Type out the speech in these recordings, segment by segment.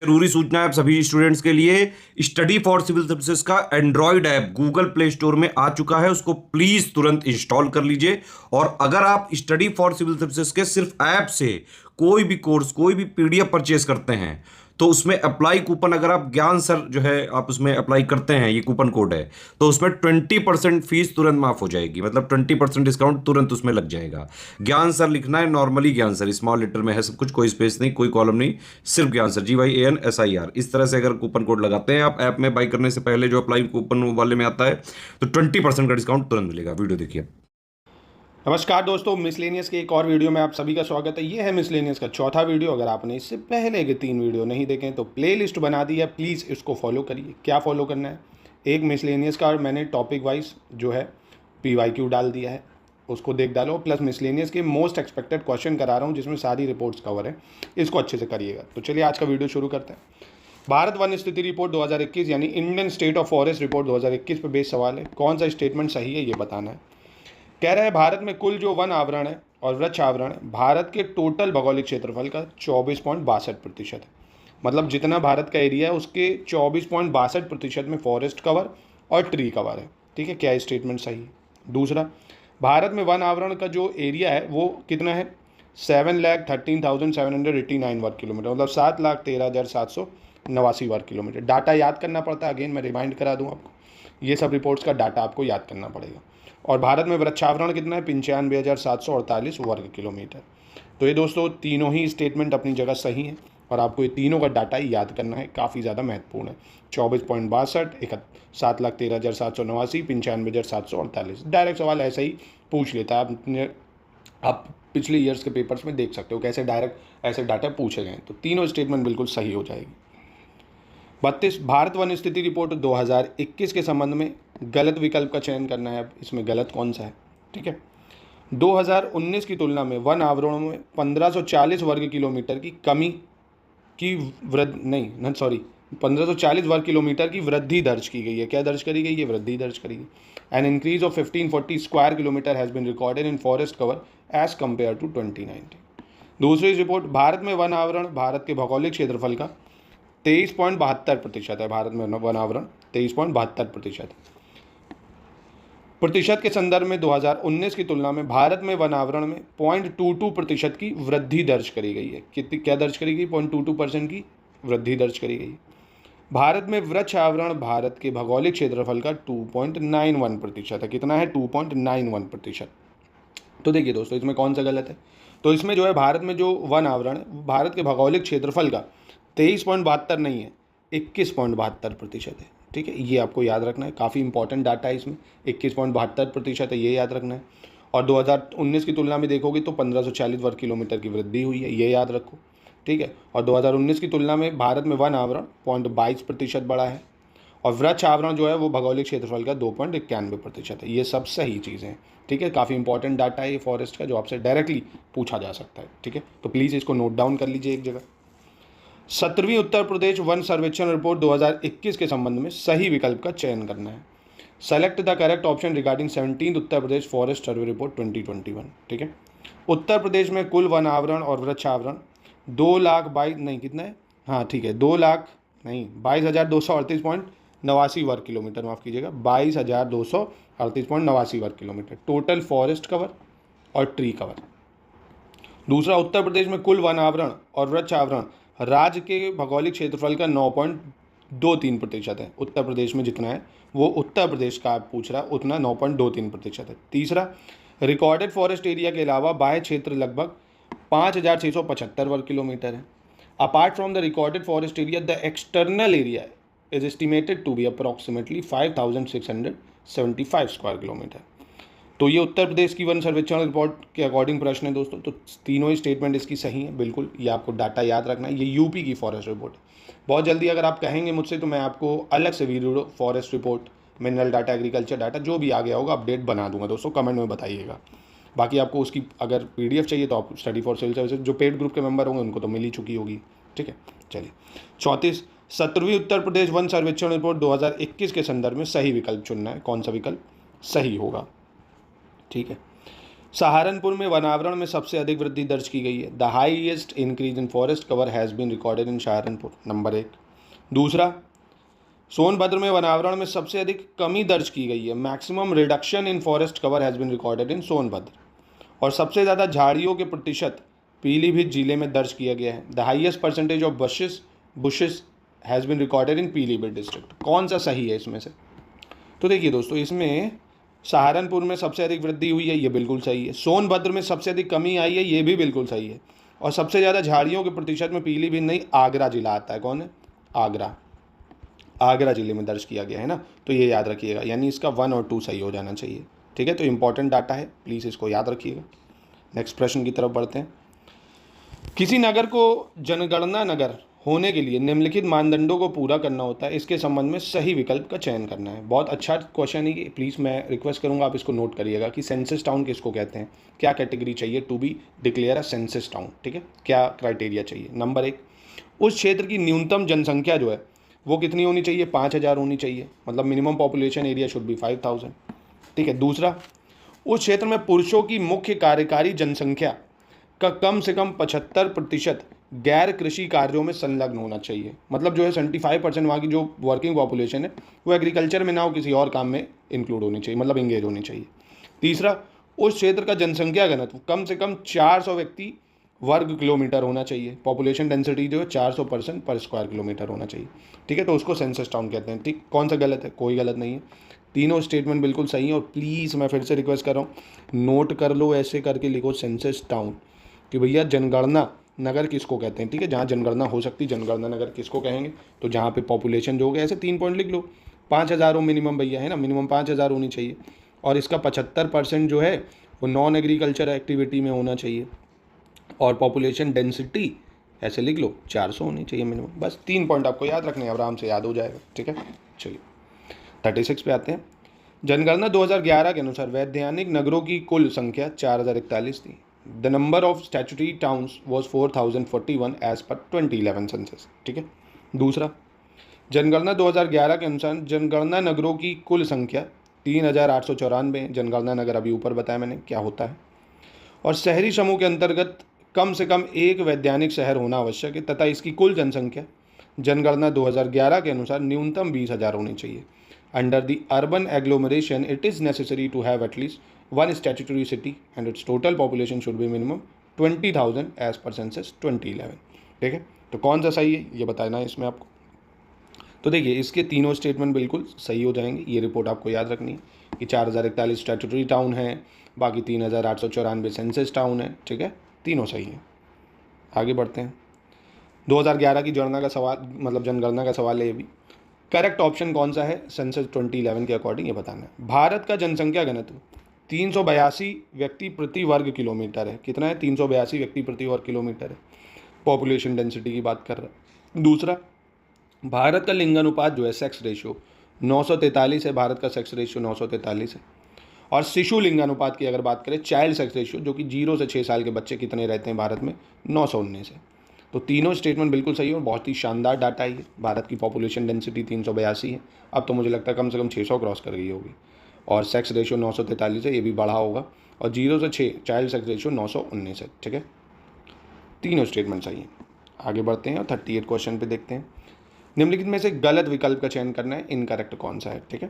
जरूरी सूचना है आप सभी स्टूडेंट्स के लिए। स्टडी फॉर सिविल सर्विसेज का Android app Google play store में आ चुका है, उसको प्लीज तुरंत इंस्टॉल कर लीजिए। और अगर आप स्टडी फॉर सिविल सर्विसेज के सिर्फ ऐप से कोई भी कोर्स, कोई भी पीडीएफ परचेज करते हैं तो उसमें अप्लाई कूपन, अगर आप ज्ञान सर जो है आप उसमें अप्लाई करते हैं, ये कूपन कोड है, तो उसमें 20% फीस तुरंत माफ हो जाएगी। मतलब 20% डिस्काउंट तुरंत उसमें लग जाएगा। ज्ञान सर लिखना है, नॉर्मली ज्ञान सर स्मॉल लेटर में है सब कुछ, कोई स्पेस नहीं, कोई कॉलम नहीं, सिर्फ ज्ञान सर GYANSIR। इस तरह से अगर कूपन कोड लगाते हैं आप ऐप में बाई करने से पहले, जो अप्लाई कूपन वाले में आता है, तो 20% का डिस्काउंट तुरंत मिलेगा। वीडियो देखिए। नमस्कार दोस्तों, मिसलेनियस के एक और वीडियो में आप सभी का स्वागत है। ये है मिसलेनियस का चौथा वीडियो। अगर आपने इससे पहले के 3 वीडियो नहीं देखे तो प्लेलिस्ट बना दी है, प्लीज़ इसको फॉलो करिए। क्या फॉलो करना है, एक मिसलेनियस का मैंने टॉपिक वाइज जो है PYQ डाल दिया है, उसको देख डालो। प्लस मिसलेनियस के मोस्ट एक्सपेक्टेड क्वेश्चन करा रहा हूँ जिसमें सारी रिपोर्ट्स कवर है, इसको अच्छे से करिएगा। तो चलिए आज का वीडियो शुरू करते हैं। भारत वन स्थिति रिपोर्ट 2021 यानी Indian state of forest report 2021 पे बेस्ड सवाल है। कौन सा स्टेटमेंट सही है ये बताना है। कह रहा है भारत में कुल जो वन आवरण है और वृक्ष आवरण है, भारत के टोटल भौगोलिक क्षेत्रफल का 24.62% है। मतलब जितना भारत का एरिया है उसके 24.62% में फॉरेस्ट कवर और ट्री कवर है। ठीक है, क्या स्टेटमेंट सही है। दूसरा, भारत में वन आवरण का जो एरिया है वो कितना है, 7,13,789 वर्ग किलोमीटर, मतलब 7,13,789 वर्ग किलोमीटर। डाटा याद करना पड़ता है, अगेन मैं रिमाइंड करा दूँ आपको, ये सब रिपोर्ट्स का डाटा आपको याद करना पड़ेगा। और भारत में वृक्षावरण कितना है, 95,748 वर्ग किलोमीटर। तो ये दोस्तों तीनों ही स्टेटमेंट अपनी जगह सही है और आपको ये तीनों का डाटा याद करना है, काफ़ी ज़्यादा महत्वपूर्ण है। 24.62, 7,13,789, 95,748। डायरेक्ट सवाल ऐसे ही पूछ लेता है, आप पिछले ईयर्स के पेपर्स में देख सकते हो कैसे डायरेक्ट ऐसे डाटा पूछे गए। तो तीनों स्टेटमेंट बिल्कुल सही हो जाएगी। 32, भारत वन स्थिति रिपोर्ट 2021 के संबंध में गलत विकल्प का चयन करना है। अब इसमें गलत कौन सा है, ठीक है। 2019 की तुलना में वन आवरणों में 1540 वर्ग किलोमीटर की कमी की वृद्धि नहीं न सॉरी 1540 वर्ग किलोमीटर की वृद्धि दर्ज की गई है। क्या दर्ज करी गई है, वृद्धि दर्ज करी गई। An increase of 1540 square kilometre has been recorded in forest cover as compared to 2019। दूसरी रिपोर्ट, भारत में वन आवरण भारत के भौगोलिक क्षेत्रफल का 23.72% है। भारत में वन आवरण 23.72% के संदर्भ में 2019 की तुलना में भारत में वन आवरण में 0.22% की वृद्धि दर्ज करी गई है। कितनी क्या दर्ज करी गई, 0.22% की वृद्धि दर्ज करी गई। भारत में वृक्ष आवरण भारत के भौगोलिक क्षेत्रफल का 2.91% है। कितना है, 2.91%। तो देखिए दोस्तों, इसमें कौन सा गलत है। तो इसमें जो है भारत में जो वन आवरण है भारत के भौगोलिक क्षेत्रफल का 23.72 नहीं है, 21.72% है। ठीक है, ये आपको याद रखना है, काफ़ी इंपॉर्टेंट डाटा है इसमें। 21.72% है, ये याद रखना है। और 2019 की तुलना में देखोगे तो 1540 वर्ग किलोमीटर की वृद्धि हुई है, ये याद रखो। ठीक है, और 2019 की तुलना में भारत में वन आवरण 0.22% बढ़ा है और वृक्ष आवरण जो है वो भौगोलिक क्षेत्रफल का 2.91% है। ये सब सही चीज़ें हैं। ठीक है, काफ़ी इंपॉर्टेंट डाटा है ये फॉरेस्ट का, जो आपसे डायरेक्टली पूछा जा सकता है। ठीक है, तो प्लीज़ इसको नोट डाउन कर लीजिए एक जगह। 17वीं उत्तर प्रदेश वन सर्वेक्षण रिपोर्ट 2021 के संबंध में सही विकल्प का चयन करना है। Select the correct option regarding 17th Uttar Pradesh forest survey report 2021। ठीक है, उत्तर प्रदेश में कुल वन आवरण और वृक्ष आवरण 2,22,000 नहीं, कितना है, हाँ ठीक है, 2,00,000 नहीं 22,238.89 वर्ग किलोमीटर, माफ़ कीजिएगा, 22,238.89 वर्ग किलोमीटर टोटल फॉरेस्ट कवर और ट्री कवर। दूसरा, उत्तर प्रदेश में कुल वन आवरण और वृक्ष आवरण राज्य के भौगोलिक क्षेत्रफल का 9.23% है। उत्तर प्रदेश में जितना है वो उत्तर प्रदेश का आप पूछ रहा है उतना 9.23% है। तीसरा, रिकॉर्डेड फॉरेस्ट एरिया के अलावा बाह्य क्षेत्र लगभग 5,675 वर्ग किलोमीटर है। Apart from the recorded forest area, the external area is estimated to be approximately 5,675 square kilometre. तो ये उत्तर प्रदेश की वन सर्वेक्षण रिपोर्ट के अकॉर्डिंग प्रश्न है दोस्तों। तो तीनों ही स्टेटमेंट इसकी सही है, बिल्कुल। ये आपको डाटा याद रखना है। ये यूपी की फॉरेस्ट रिपोर्ट है। बहुत जल्दी अगर आप कहेंगे मुझसे तो मैं आपको अलग से video forest report, mineral data, agriculture data जो भी आ गया होगा अपडेट बना दूंगा दोस्तों, कमेंट में बताइएगा। बाकी आपको उसकी अगर PDF चाहिए तो आप स्टडी फॉर सिविल सर्विसेज जो पेड ग्रुप के मेंबर होंगे उनको तो मिल ही चुकी होगी। ठीक है, चलिए। 34, 17वीं उत्तर प्रदेश वन सर्वेक्षण रिपोर्ट 2021 के संदर्भ में सही विकल्प चुनना है। कौन सा विकल्प सही होगा, ठीक है। सहारनपुर में वनावरण में सबसे अधिक वृद्धि दर्ज की गई है। The highest increase in forest cover has been recorded in Saharanpur, number 1। दूसरा, सोनभद्र में वनावरण में सबसे अधिक कमी दर्ज की गई है। Maximum reduction in forest cover has been recorded in Sonbhadra. और सबसे ज़्यादा झाड़ियों के प्रतिशत पीलीभीत जिले में दर्ज किया गया है। The highest percentage of bushes has been recorded in Pilibhit district. कौन सा सही है इसमें से? तो देखिए दोस्तों, इसमें सहारनपुर में सबसे अधिक वृद्धि हुई है, ये बिल्कुल सही है। सोनभद्र में सबसे अधिक कमी आई है, ये भी बिल्कुल सही है। और सबसे ज़्यादा झाड़ियों के प्रतिशत में पीलीभीत नहीं, आगरा जिला आता है। कौन है? आगरा जिले में दर्ज किया गया है ना, तो ये याद रखिएगा। यानी इसका 1 और 2 सही हो जाना चाहिए। ठीक है, तो इंपॉर्टेंट डाटा है, प्लीज़ इसको याद रखिएगा। नेक्स्ट प्रश्न की तरफ बढ़ते हैं। किसी नगर को जनगणना नगर होने के लिए निम्नलिखित मानदंडों को पूरा करना होता है। इसके संबंध में सही विकल्प का चयन करना है। बहुत अच्छा क्वेश्चन है, प्लीज़ मैं रिक्वेस्ट करूंगा आप इसको नोट करिएगा कि सेंसस टाउन किसको कहते हैं, क्या कैटेगरी चाहिए to be declare a census town. ठीक है, क्या क्राइटेरिया चाहिए? नंबर 1, उस क्षेत्र की न्यूनतम जनसंख्या जो है वो कितनी होनी चाहिए? 5000 होनी चाहिए, मतलब minimum population area should be 5000। ठीक है। दूसरा, उस क्षेत्र में पुरुषों की मुख्य कार्यकारी जनसंख्या का कम से कम 75% गैर कृषि कार्यों में संलग्न होना चाहिए। मतलब जो है 75% वहाँ की जो वर्किंग पॉपुलेशन है वो एग्रीकल्चर में ना हो, किसी और काम में इंक्लूड होनी चाहिए, मतलब इंगेज होनी चाहिए। तीसरा, उस क्षेत्र का जनसंख्या घनत्व कम से कम 400 व्यक्ति वर्ग किलोमीटर होना चाहिए। पॉपुलेशन डेंसिटी जो है 400% पर स्क्वायर किलोमीटर होना चाहिए। ठीक है, तो उसको सेंसस टाउन कहते हैं। ठीक, कौन सा गलत है? कोई गलत नहीं है, तीनों स्टेटमेंट बिल्कुल सही है। और प्लीज़ मैं फिर से रिक्वेस्ट कर रहा हूँ, नोट कर लो, ऐसे करके लिखो सेंसस टाउन कि भैया जनगणना नगर किसको कहते हैं। ठीक है, जहाँ जनगणना हो सकती, जनगणना नगर किसको कहेंगे? तो जहाँ पे पॉपुलेशन जो हो गया, ऐसे 3 पॉइंट लिख लो। 5000 हो मिनिमम भैया, है ना, मिनिमम 5000 होनी चाहिए। और इसका 75% जो है वो नॉन एग्रीकल्चर एक्टिविटी में होना चाहिए। और पॉपुलेशन डेंसिटी ऐसे लिख लो 400 होनी चाहिए मिनिमम। बस 3 पॉइंट आपको याद रखने हैं, आराम से याद हो जाएगा। ठीक है, चलिए 36 पे आते हैं। जनगणना 2011 के अनुसार वैधानिक नगरों की कुल संख्या 4041 थी। The number of statutory towns was 4041 as per 2011 census. ठीक है। दूसरा, जनगणना 2011 के अनुसार जनगणना नगरों की कुल संख्या 3894 है। जनगणना नगर अभी ऊपर बताया मैंने क्या होता है। और शहरी समूह के अंतर्गत कम से कम एक वैधानिक शहर होना आवश्यक है तथा इसकी कुल जनसंख्या जनगणना 2011 के अनुसार न्यूनतम 20,000 होनी चाहिए। Under the urban agglomeration it is necessary to have at least 1 statutory city and its total population should be minimum 20,000 as per census 2011। ठीक है, तो कौन सा सही है ये बताना है इसमें आपको। तो देखिए, इसके तीनों स्टेटमेंट बिल्कुल सही हो जाएंगे। ये रिपोर्ट आपको याद रखनी है कि 4041 स्टैट्यूटरी टाउन है, बाकी 3894 सेंसस टाउन है। ठीक है, तीनों सही है। आगे बढ़ते हैं। 2011 की जनगणना का सवाल, मतलब जनगणना का सवाल है ये भी। करेक्ट ऑप्शन कौन सा है सेंसस 2011 के अकॉर्डिंग, ये बताना है। भारत का जनसंख्या घनत्व 382 व्यक्ति प्रति वर्ग किलोमीटर है। कितना है? 382 व्यक्ति प्रति वर्ग किलोमीटर है। पॉपुलेशन डेंसिटी की बात कर रहा है। दूसरा, भारत का लिंगानुपात जो है, सेक्स रेशियो 943 है। भारत का सेक्स रेशियो 943 है। और शिशु लिंगानुपात की अगर बात करें, चाइल्ड सेक्स रेशियो, जो कि 0 से 6 साल के बच्चे कितने रहते हैं भारत में, 919 है। तो तीनों स्टेटमेंट बिल्कुल सही है और बहुत ही शानदार डाटा है। भारत की पॉपुलेशन डेंसिटी 382 है, अब तो मुझे लगता है कम से कम 600 क्रॉस कर गई होगी। और सेक्स रेशियो 943 है, ये भी बढ़ा होगा। और 0 से 6 चाइल्ड सेक्स रेशियो 919 है। ठीक है, तीनों स्टेटमेंट सही है। आगे बढ़ते हैं और 38 क्वेश्चन पे देखते हैं। निम्नलिखित में से गलत विकल्प का चयन करना है, इनकरेक्ट कौन सा है। ठीक है,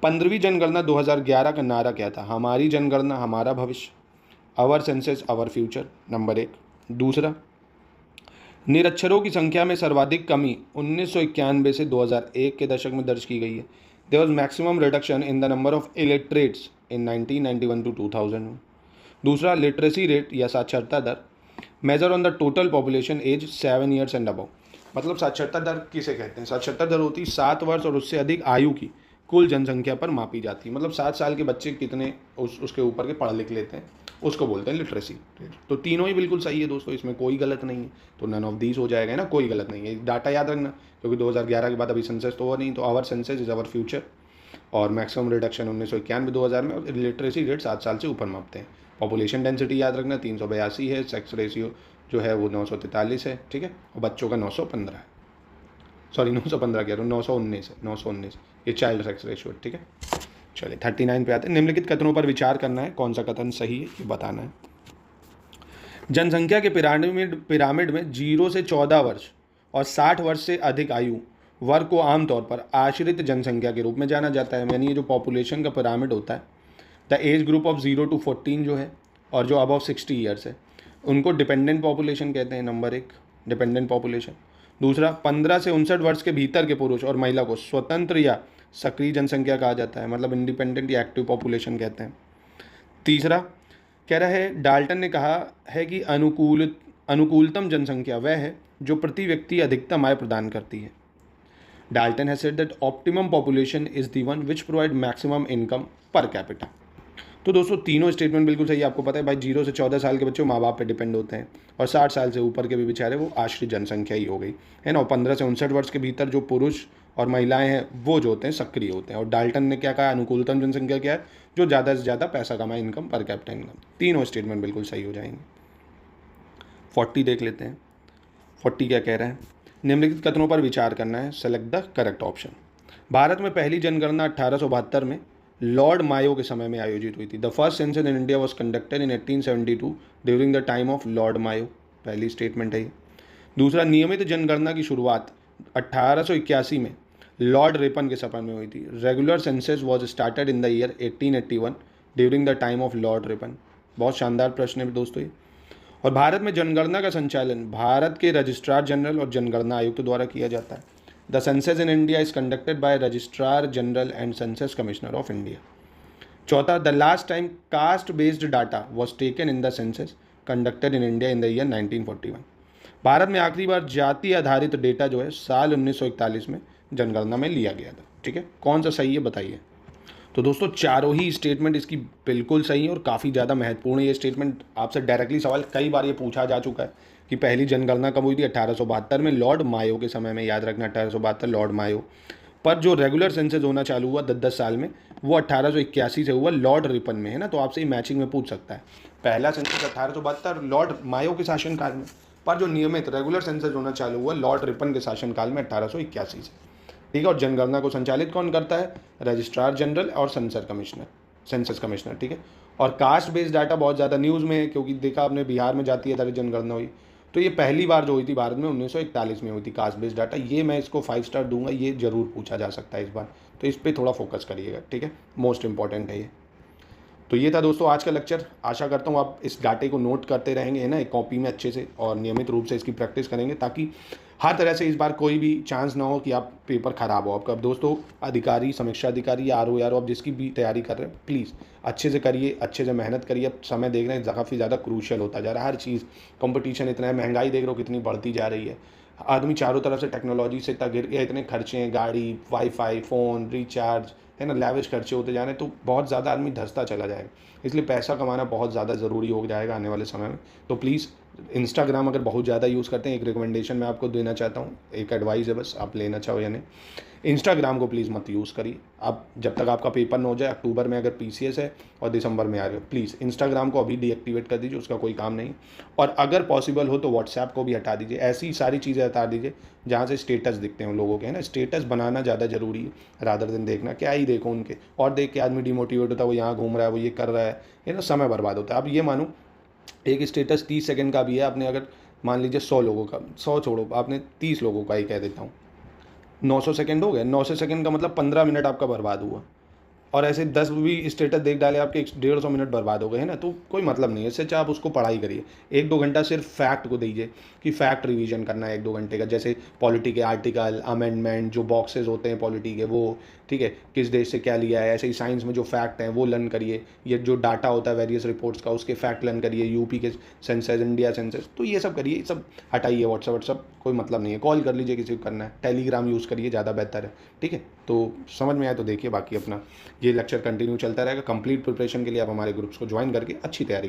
15वीं जनगणना 2011 का नारा क्या था? हमारी जनगणना हमारा भविष्य, our census our future, number 1। दूसरा, निरक्षरों की संख्या में सर्वाधिक कमी 1991 से 2001 के दशक में दर्ज की गई है। There was maximum reduction in the number of illiterates in 1991 to 2000। दूसरा, लिटरेसी रेट या साक्षरता दर measure on the total population age 7 years and above. मतलब साक्षरता दर किसे कहते हैं? साक्षरता दर होती है 7 वर्ष और उससे अधिक आयु की कुल जनसंख्या पर मापी जाती है। मतलब 7 साल के बच्चे कितने उसके ऊपर के पढ़ लिख लेते हैं, उसको बोलते हैं लिटरेसी रेट। तो तीनों ही बिल्कुल सही है दोस्तों, इसमें कोई गलत नहीं है। तो नन ऑफ दीज हो जाएगा ना, कोई गलत नहीं है। डाटा याद रखना, क्योंकि 2011 के बाद अभी सेंसस तो हुआ नहीं। तो our census is our future. और मैक्सिमम रिडक्शन 1991 2000 में। और लिटरेसी रेट 7 साल से ऊपर मापते हैं। पॉपुलेशन डेंसिटी याद रखना 382 है। सेक्स रेशियो जो है वो 943 है। ठीक है, और बच्चों का 915 है। सॉरी 915 कह रहा हूँ, 919 है। 919 ये चाइल्ड सेक्स रेशियो है। ठीक है, चलिए 39 पे आते हैं। निम्नलिखित कथनों पर विचार करना है, कौन सा कथन सही है ये बताना है। जनसंख्या के पिरामिड में 0 से 14 वर्ष और 60 वर्ष से अधिक आयु वर्ग को आमतौर पर आश्रित जनसंख्या के रूप में जाना जाता है। यानी ये जो पॉपुलेशन का पिरामिड होता है, the age group of 0 to 14 जो है और जो अबव 60 ईयर्स है, उनको डिपेंडेंट पॉपुलेशन कहते हैं। Number 1 dependent population. दूसरा, 15 से 59 वर्ष के भीतर के पुरुष और महिला को स्वतंत्र या सक्रिय जनसंख्या कहा जाता है, मतलब इंडिपेंडेंट या एक्टिव पॉपुलेशन कहते हैं। तीसरा कह रहा है, डाल्टन ने कहा है कि अनुकूलतम जनसंख्या वह है जो प्रति व्यक्ति अधिकतम आय प्रदान करती है। Dalton has said that optimum population is the one which provide maximum income per capita. तो दोस्तों तीनों स्टेटमेंट बिल्कुल सही है। आपको पता है भाई 0 से 14 साल के बच्चे माँ बाप पे डिपेंड होते हैं और 60 साल से ऊपर के भी बेचारे वो आश्रित जनसंख्या ही हो गई है ना। और 15 से 59 वर्ष के भीतर जो पुरुष और महिलाएं हैं वो जो होते हैं सक्रिय होते हैं। और डाल्टन ने क्या कहा, अनुकूलतम जनसंख्या क्या है, जो ज़्यादा से ज़्यादा पैसा कमाए, इनकम पर कैपिटा इनकम। तीनों स्टेटमेंट बिल्कुल सही हो जाएंगे। 40 देख लेते हैं। 40 क्या कह रहा है, निम्नलिखित कथनों पर विचार करना है, select the correct option. Bharat में पहली जनगणना 1872 में लॉर्ड मायो के समय में आयोजित हुई थी। The first census in India was conducted in 1872 during the time of Lord Mayo. पहली स्टेटमेंट है ये। दूसरा, नियमित जनगणना की शुरुआत 1881 में लॉर्ड रिपन के समय में हुई थी। Regular census was started in the year 1881 during the time of Lord Ripon. बहुत शानदार प्रश्न है दोस्तों ये। और भारत में जनगणना का संचालन भारत के रजिस्ट्रार जनरल और जनगणना आयुक्त द्वारा किया जाता है। The census in India is conducted by registrar general and census commissioner of India. चौथा, the last time caste based data was taken in the census conducted in India in the year 1941। भारत में आखिरी बार जाति आधारित data जो है साल 1941 में जनगणना में लिया गया था। ठीक है, कौन सा सही है बताइए। तो दोस्तों चारों ही स्टेटमेंट इसकी बिल्कुल सही है और काफ़ी ज़्यादा महत्वपूर्ण है। ये स्टेटमेंट आपसे डायरेक्टली सवाल कई बार ये पूछा जा चुका है कि पहली जनगणना कब हुई थी, 1872 में लॉर्ड मायो के समय में। याद रखना 1872 लॉर्ड मायो। पर जो रेगुलर सेंसस होना चालू हुआ 10-10 साल में, वो 1881 से हुआ लॉर्ड रिपन में, है ना। तो आपसे ही मैचिंग में पूछ सकता है। पहला सेंसस 1872 लॉर्ड मायो के शासनकाल में, पर जो नियमित रेगुलर सेंसस होना चालू हुआ लॉर्ड रिपन के शासनकाल में 1881 से। ठीक है, और जनगणना को संचालित कौन करता है, रजिस्ट्रार जनरल और सेंसस कमिश्नर। ठीक है, और कास्ट बेस्ड डाटा बहुत ज़्यादा न्यूज़ में है, क्योंकि देखा आपने बिहार में जाती आधारित जनगणना हुई, तो ये पहली बार जो हुई थी भारत में 1941 में हुई थी कास्ट बेस्ड डाटा। ये मैं इसको 5 स्टार दूंगा, ये जरूर पूछा जा सकता है इस बार, तो इस पर थोड़ा फोकस करिएगा। ठीक है, मोस्ट इंपॉर्टेंट है ये। तो ये था दोस्तों आज का लेक्चर। आशा करता हूँ आप इस डाटे को नोट करते रहेंगे, है ना, एक कॉपी में अच्छे से, और नियमित रूप से इसकी प्रैक्टिस करेंगे, ताकि हर तरह से इस बार कोई भी चांस ना हो कि आप पेपर खराब हो आपका। दोस्तों अधिकारी, समीक्षा अधिकारी या आर ओ आप जिसकी भी तैयारी कर रहे हैं, प्लीज़ अच्छे से करिए, अच्छे से मेहनत करिए। अब समय देख रहे हैं काफ़ी ज़्यादा क्रूशियल होता जा रहा है हर चीज़, कंपटीशन इतना है, महंगाई देख रहे हो कितनी बढ़ती जा रही है, आदमी चारों तरफ से टेक्नोलॉजी से घिर गया, इतने खर्चे हैं, गाड़ी, वाईफाई, फ़ोन, रिचार्ज, है ना, लैविश खर्चे होते जा रहे हैं, तो बहुत ज़्यादा आदमी धंसता चला जाएगा। इसलिए पैसा कमाना बहुत ज़्यादा ज़रूरी हो जाएगा आने वाले समय में। तो प्लीज़ इंस्टाग्राम अगर बहुत ज़्यादा यूज़ करते हैं, एक रिकमेंडेशन मैं आपको देना चाहता हूँ, एक एडवाइस है बस, आप लेना चाहो या नहीं, इंस्टाग्राम को प्लीज़ मत यूज़ करिए। आप जब तक आपका पेपर न हो जाए, अक्टूबर में अगर पीसीएस है और दिसंबर में आ रहे हो, प्लीज़ इंस्टाग्राम को अभी डीएक्टिवेट कर दीजिए, उसका कोई काम नहीं। और अगर पॉसिबल हो तो व्हाट्सएप को भी हटा दीजिए। ऐसी सारी चीज़ें हटा दीजिए जहाँ से स्टेटस दिखते हैं लोगों के, है ना। स्टेटस बनाना ज़्यादा ज़रूरी है रादर दिन देखना क्या ही देखो उनके, और देख के आदमी डिमोटिवेट होता है, वो यहाँ घूम रहा है, वो ये कर रहा है ना, समय बर्बाद होता है। अब ये मानो एक स्टेटस 30 सेकंड का भी है, आपने अगर मान लीजिए 100 लोगों का, 100 छोड़ो, आपने 30 लोगों का ही कह देता हूँ, 900 सेकंड हो गए। 900 सेकंड का मतलब 15 मिनट आपका बर्बाद हुआ। और ऐसे 10 भी स्टेटस देख डाले, आपके 150 मिनट बर्बाद हो गए, है ना। तो कोई मतलब नहीं है इससे, आप उसको पढ़ाई करिए। 1-2 घंटा सिर्फ फैक्ट को दीजिए कि फैक्ट रिवीजन करना है 1-2 घंटे का, जैसे पॉलिटी के आर्टिकल, अमेंडमेंट, जो बॉक्सेस होते हैं पॉलिटी के, वो ठीक है, किस देश से क्या लिया है, ऐसे ही साइंस में जो फैक्ट हैं वो लर्न करिए। ये जो डाटा होता है वेरियस रिपोर्ट्स का, उसके फैक्ट लर्न करिए, यूपी के सेंसस, इंडिया सेंसस, तो ये सब करिए। सब हटाइए, व्हाट्सअप कोई मतलब नहीं है, कॉल कर लीजिए किसी को करना है, टेलीग्राम यूज़ करिए, ज़्यादा बेहतर है। ठीक है, तो समझ में आए तो देखिए, बाकी अपना ये लेक्चर कंटिन्यू चलता रहेगा। कंप्लीट प्रिपरेशन के लिए आप हमारे ग्रुप्स को ज्वाइन करके अच्छी तैयारी